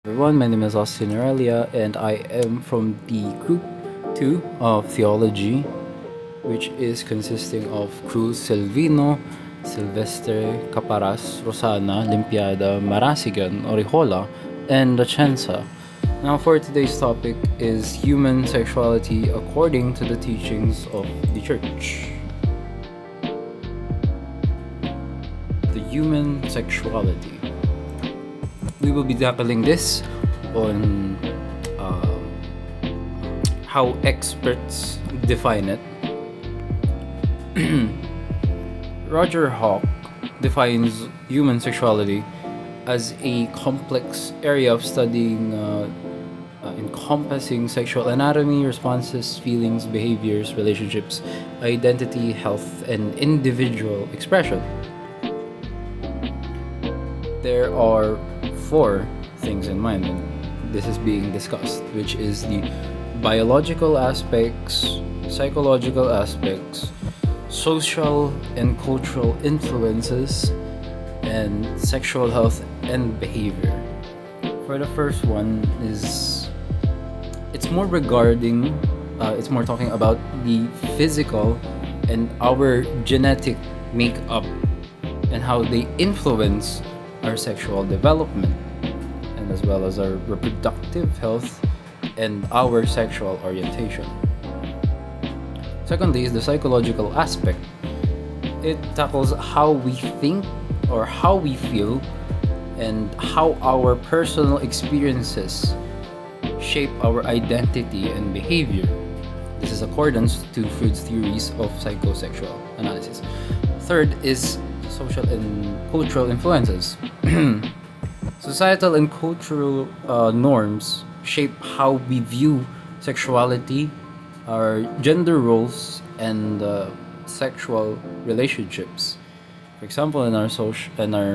Everyone, my name is Austin Aurelia, and I am from the Group 2 of Theology, which is consisting of Cruz Silvino, Silvestre, Caparas, Rosana, Limpiada, Marasigan, Orijola, and Lachenza. Now, for today's topic is human sexuality according to the teachings of the Church. The human sexuality. We will be tackling this on how experts define it. Roger Hawke defines human sexuality as a complex area of studying encompassing sexual anatomy, responses, feelings, behaviors, relationships, identity, health, and individual expression. There are four things in mind when this is being discussed, which is the biological aspects, psychological aspects, social and cultural influences, and sexual health and behavior. For the first one it's more regarding, it's more talking about the physical and our genetic makeup and how they influence our sexual development, and as well as our reproductive health and our sexual orientation. Secondly is the psychological aspect. It tackles how we think or how we feel and how our personal experiences shape our identity and behavior. This is accordance to Freud's theories of psychosexual analysis. Third is social and cultural influences. Societal and cultural norms shape how we view sexuality, our gender roles, and sexual relationships. For example, in our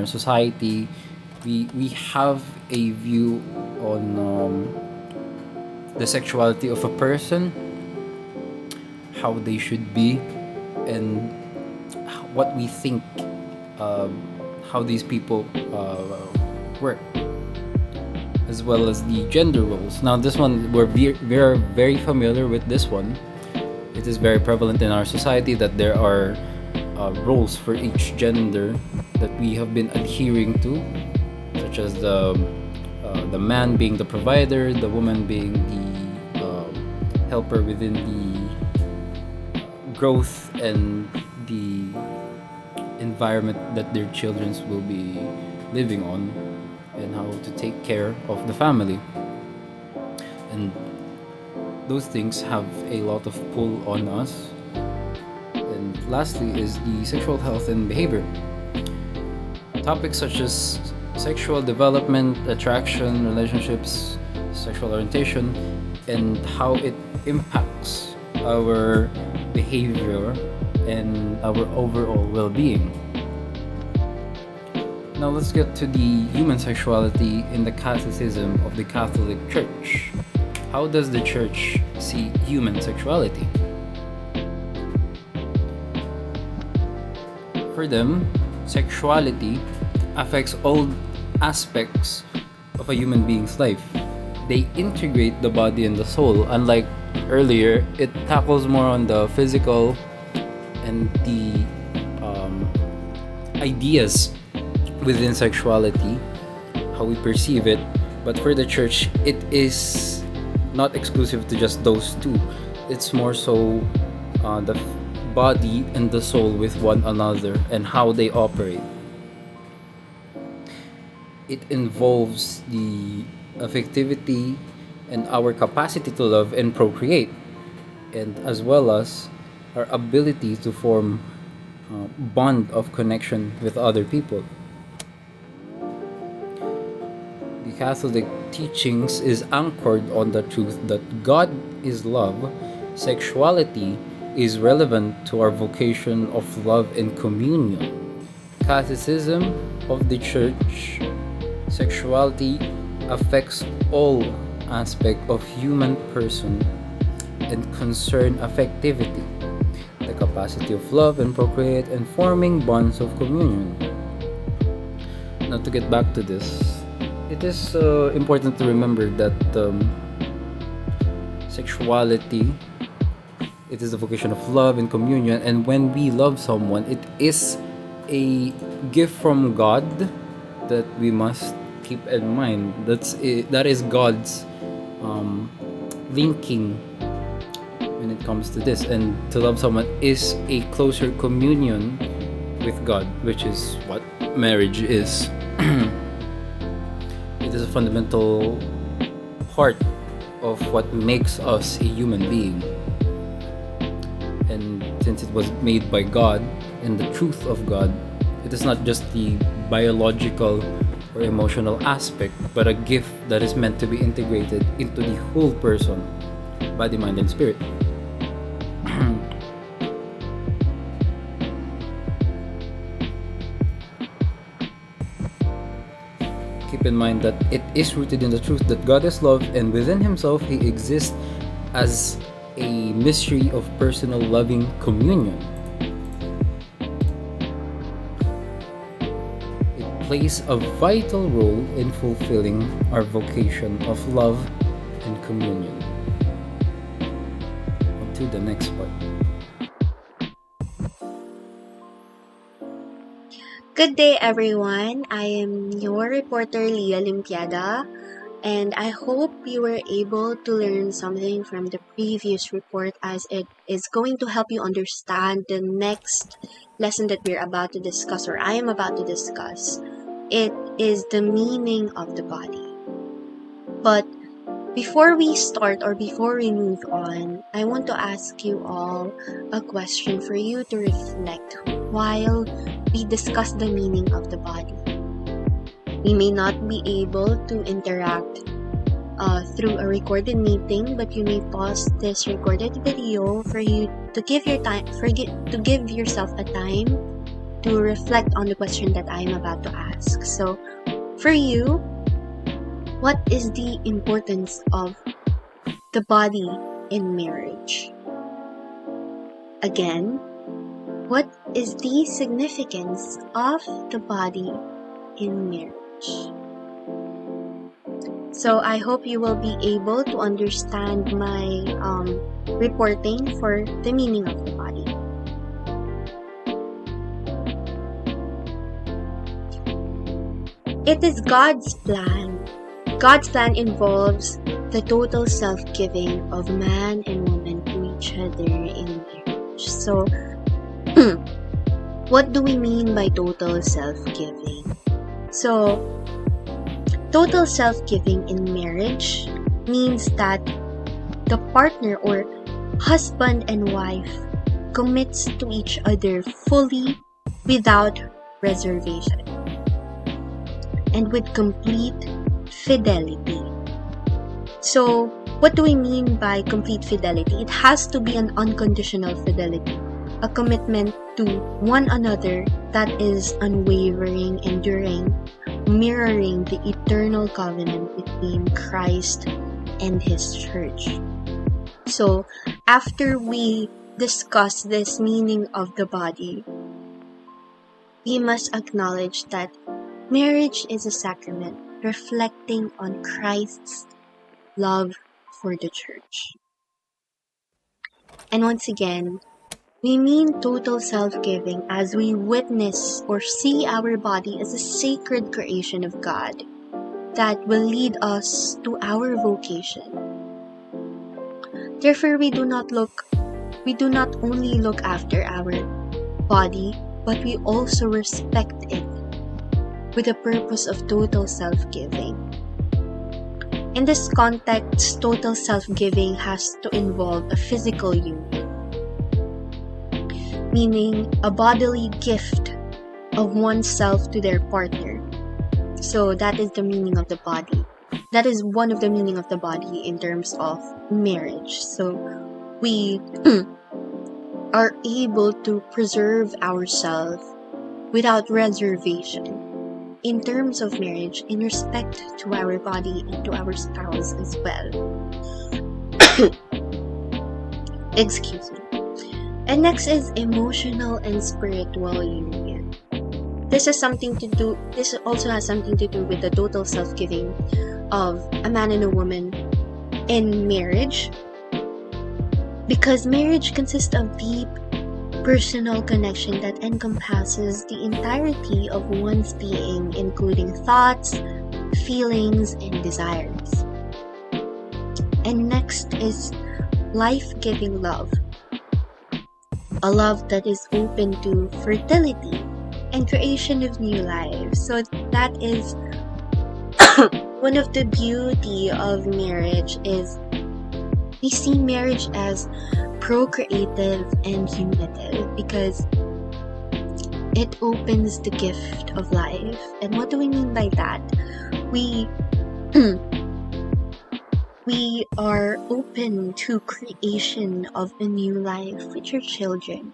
society, we have a view on the sexuality of a person, how they should be, and what we think, how these people work, as well as the gender roles. Now, this one we're very familiar with this one. It is very prevalent in our society that there are roles for each gender that we have been adhering to, such as the man being the provider, the woman being the helper within the growth and the environment that their children will be living on, and how to take care of the family. And those things have a lot of pull on us. And lastly is the sexual health and behavior. Topics such as sexual development, attraction, relationships, sexual orientation, and how it impacts our behavior and our overall well-being. Now let's get to the human sexuality in the Catechism of the Catholic Church. How does the Church see human sexuality? For them, sexuality affects all aspects of a human being's life. They integrate the body and the soul. Unlike earlier, it tackles more on the physical and the ideas within sexuality, how we perceive it. But for the Church, it is not exclusive to just those two. It's more so the body and the soul with one another and how they operate. It involves the affectivity and our capacity to love and procreate, and as well as our ability to form bond of connection with other people. The Catholic teachings is anchored on the truth that God is love. Sexuality is relevant to our vocation of love and communion. Catechism of the Church. Sexuality affects all aspects of human person and concern affectivity, the capacity of love and procreate, and forming bonds of communion. Now to get back to this, It is important to remember that sexuality, it is the vocation of love and communion, and when we love someone, it is a gift from God that we must keep in mind. That is God's um, linking when it comes to this, and to love someone is a closer communion with God, which is what marriage is. It is a fundamental part of what makes us a human being. And since it was made by God in the truth of God, it is not just the biological or emotional aspect, but a gift that is meant to be integrated into the whole person, body, mind, and spirit. Keep in mind that it is rooted in the truth that God is love, and within Himself He exists as a mystery of personal loving communion. It plays a vital role in fulfilling our vocation of love and communion. On to the next part. Good day, everyone. I am your reporter, Leah Limpiada, and I hope you were able to learn something from the previous report, as it is going to help you understand the next lesson that we're about to discuss, or I am about to discuss. It is the meaning of the body. But before we start, or before we move on, I want to ask you all a question for you to reflect while we discuss the meaning of the body. We may not be able to interact through a recorded meeting, but you may pause this recorded video for you to give yourself a time to reflect on the question that I am about to ask. So, for you, what is the importance of the body in marriage? Again, what is the significance of the body in marriage? So I hope you will be able to understand my reporting for the meaning of the body. It is God's plan. God's plan involves the total self-giving of man and woman to each other in marriage. So, what do we mean by total self-giving? So, total self-giving in marriage means that the partner or husband and wife commits to each other fully without reservation and with complete fidelity. So, what do we mean by complete fidelity? It has to be an unconditional fidelity, a commitment to one another that is unwavering, enduring, mirroring the eternal covenant between Christ and His church. So, after we discuss this meaning of the body, we must acknowledge that marriage is a sacrament reflecting on Christ's love for the church. And once again, we mean total self-giving as we witness or see our body as a sacred creation of God that will lead us to our vocation. Therefore, we do not only look after our body, but we also respect it with the purpose of total self-giving. In this context, total self-giving has to involve a physical union, meaning a bodily gift of oneself to their partner. So that is the meaning of the body. That is one of the meaning of the body in terms of marriage. So we are able to preserve ourselves without reservation in terms of marriage, in respect to our body and to our spouse as well. Excuse me. And next is emotional and spiritual union. This also has something to do with the total self-giving of a man and a woman in marriage, because marriage consists of deep personal connection that encompasses the entirety of one's being, including thoughts, feelings, and desires. And next is life-giving love, a love that is open to fertility and creation of new lives. So that is one of the beauty of marriage, is we see marriage as procreative and unitive because it opens the gift of life. And what do we mean by that? We we are open to creation of a new life with your children.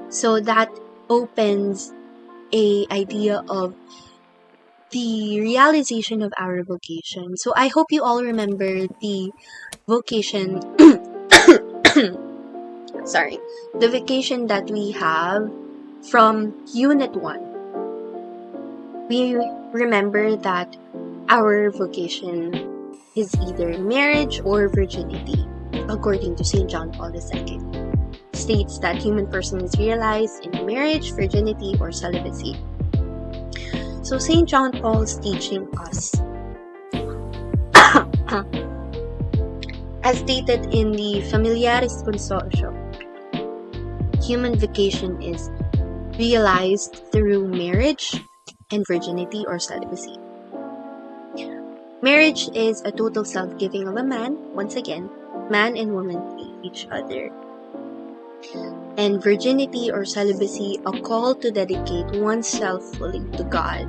So that opens a idea of the realization of our vocation. So I hope you all remember the vocation sorry, the vocation that we have from Unit 1. We remember that our vocation is either marriage or virginity, according to St. John Paul II. States that human person is realized in marriage, virginity, or celibacy. So St. John Paul is teaching us, as stated in the Familiaris Consortio, human vocation is realized through marriage and virginity or celibacy. Marriage is a total self-giving of a man, once again, man and woman to each other. And virginity or celibacy, a call to dedicate oneself fully to God.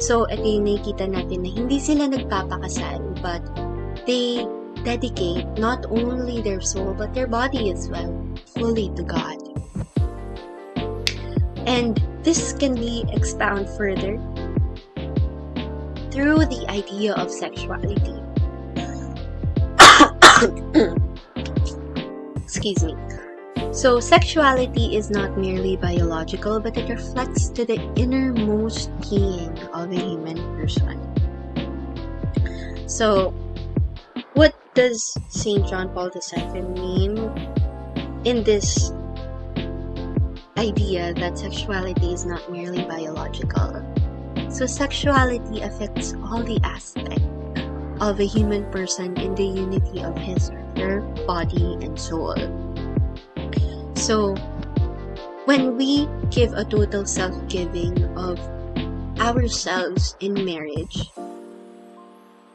So, ito yung nakikita natin na hindi sila nagpapakasal, but they dedicate not only their soul, but their body as well, fully to God. And this can be expounded further through the idea of sexuality. Excuse me. So, sexuality is not merely biological, but it reflects to the innermost being of a human person. So, what does St. John Paul II mean in this idea that sexuality is not merely biological? So, sexuality affects all the aspects of a human person in the unity of his or her body and soul. So, when we give a total self-giving of ourselves in marriage,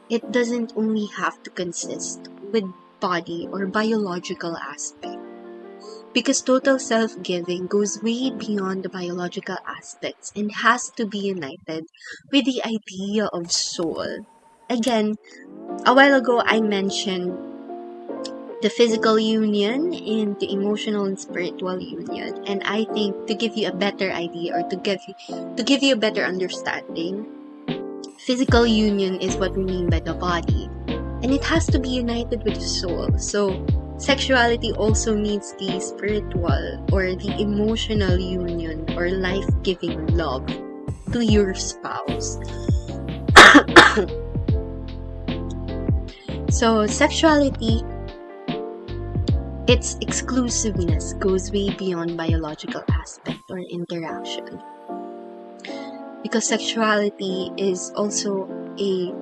it doesn't only have to consist with body or biological aspect. Because total self-giving goes way beyond the biological aspects and has to be united with the idea of soul. Again, a while ago I mentioned the physical union and the emotional and spiritual union, and I think to give you a better idea or to give you a better understanding, physical union is what we mean by the body, and it has to be united with the soul. So sexuality also needs the spiritual or the emotional union or life-giving love to your spouse. So sexuality, its exclusiveness goes way beyond biological aspect or interaction. Because sexuality is also a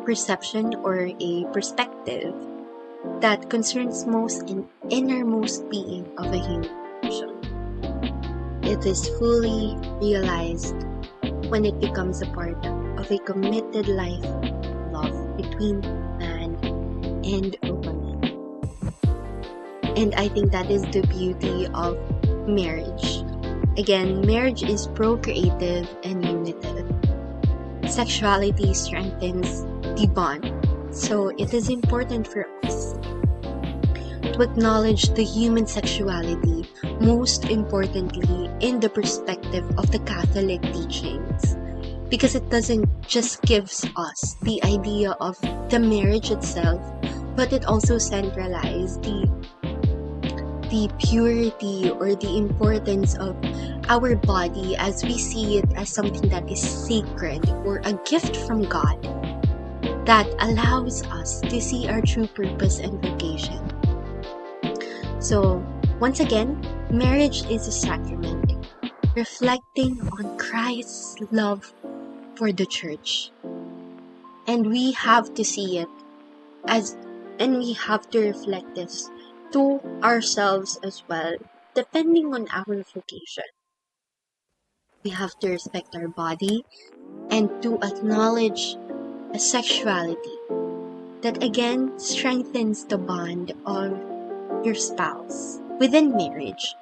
perception or a perspective that concerns most and innermost being of a human person. It is fully realized when it becomes a part of a committed life of love between man and a woman. And I think that is the beauty of marriage. Again, marriage is procreative and unitive. Sexuality strengthens the bond. So it is important for us to acknowledge the human sexuality, most importantly in the perspective of the Catholic teachings. Because it doesn't just gives us the idea of the marriage itself, but it also centralizes the the purity or the importance of our body as we see it as something that is sacred or a gift from God that allows us to see our true purpose and vocation. So, once again, marriage is a sacrament reflecting on Christ's love for the church. And we have to see it and we have to reflect this to ourselves as well, depending on our vocation. We have to respect our body and to acknowledge a sexuality that again strengthens the bond of your spouse within marriage,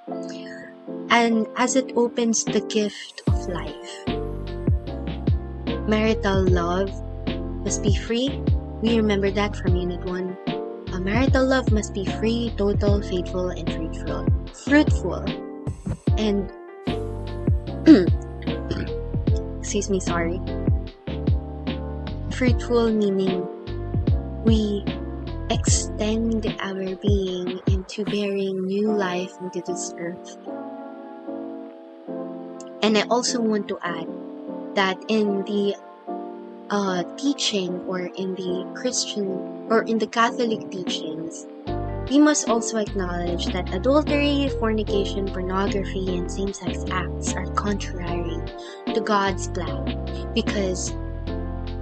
and as it opens the gift of life. Marital love must be free. We remember that from Unit 1. A marital love must be free, total, faithful, and fruitful. Fruitful. And excuse me, sorry. Fruitful meaning we extend our being into bearing new life into this earth. And I also want to add that in the teaching or in the Christian or in the Catholic teachings, we must also acknowledge that adultery, fornication, pornography, and same-sex acts are contrary to God's plan, because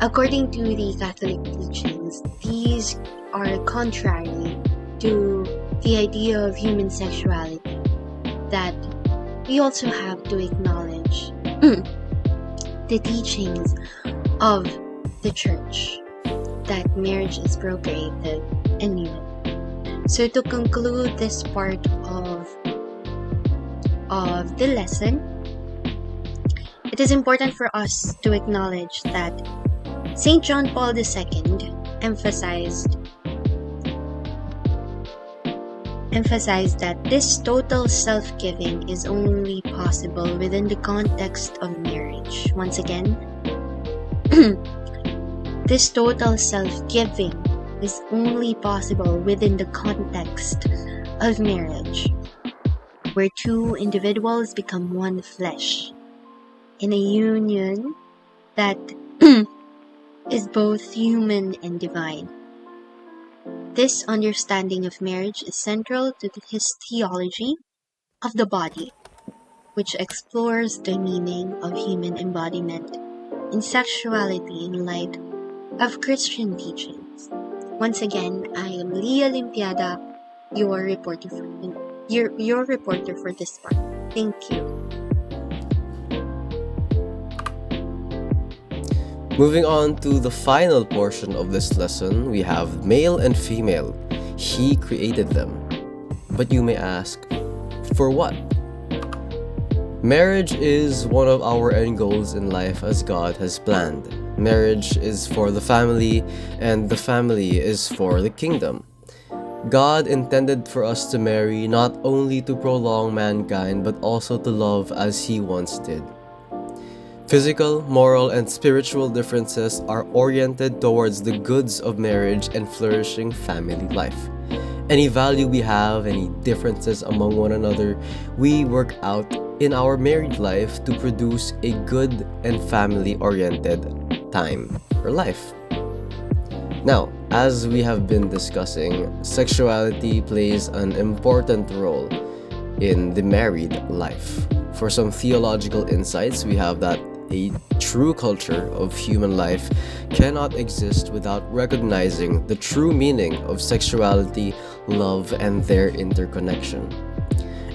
according to the Catholic teachings, these are contrary to the idea of human sexuality, that we also have to acknowledge the teachings of the church, that marriage is procreative and union. So to conclude this part of the lesson, it is important for us to acknowledge that St. John Paul II emphasized that this total self-giving is only possible within the context of marriage. Once again, this total self-giving is only possible within the context of marriage, where two individuals become one flesh, in a union that is both human and divine. This understanding of marriage is central to his theology of the body, which explores the meaning of human embodiment in sexuality in light of Christian teachings. Once again, I am Leah Limpiada, your reporter for this part. Thank you. Moving on to the final portion of this lesson, we have male and female. He created them. But you may ask, for what? Marriage is one of our end goals in life as God has planned. Marriage is for the family, and the family is for the kingdom. God intended for us to marry not only to prolong mankind, but also to love as He once did. Physical, moral, and spiritual differences are oriented towards the goods of marriage and flourishing family life. Any value we have, any differences among one another, we work out in our married life to produce a good and family-oriented time or life. Now, as we have been discussing, sexuality plays an important role in the married life. For some theological insights, we have that a true culture of human life cannot exist without recognizing the true meaning of sexuality, love, and their interconnection.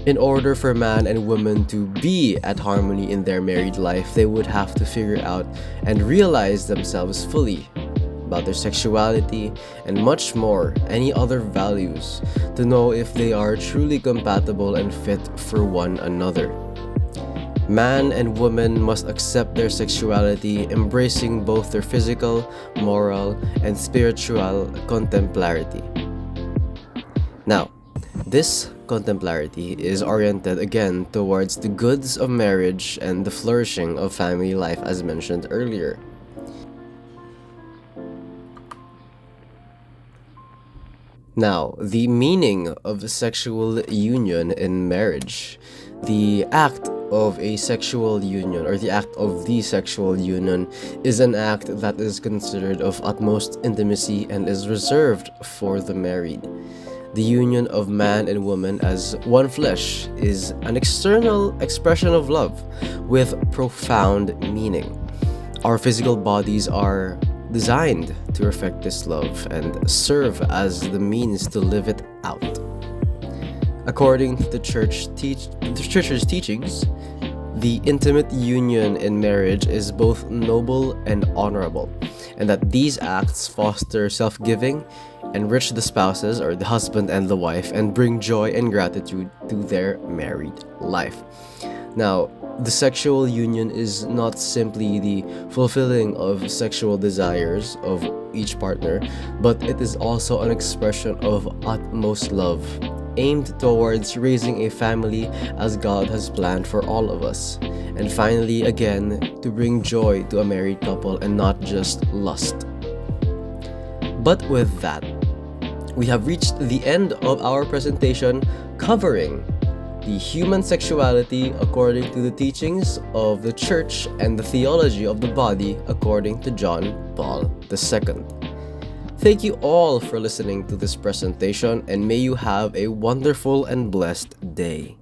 In order for man and woman to be at harmony in their married life, they would have to figure out and realize themselves fully about their sexuality and much more, any other values, to know if they are truly compatible and fit for one another. Man and woman must accept their sexuality, embracing both their physical, moral, and spiritual contemplarity. Now, this contemplarity is oriented again towards the goods of marriage and the flourishing of family life, as mentioned earlier. Now, the meaning of sexual union in marriage. The act of a sexual union, or the act of the sexual union, is an act that is considered of utmost intimacy and is reserved for the married. The union of man and woman as one flesh is an external expression of love with profound meaning. Our physical bodies are designed to reflect this love and serve as the means to live it out. According to the church's teachings, the intimate union in marriage is both noble and honorable, and that these acts foster self-giving, enrich the spouses or the husband and the wife, and bring joy and gratitude to their married life. Now, the sexual union is not simply the fulfilling of sexual desires of each partner, but it is also an expression of utmost love, aimed towards raising a family as God has planned for all of us. And finally, again, to bring joy to a married couple and not just lust. But with that, we have reached the end of our presentation covering the human sexuality according to the teachings of the church and the theology of the body according to John Paul II. Thank you all for listening to this presentation, and may you have a wonderful and blessed day.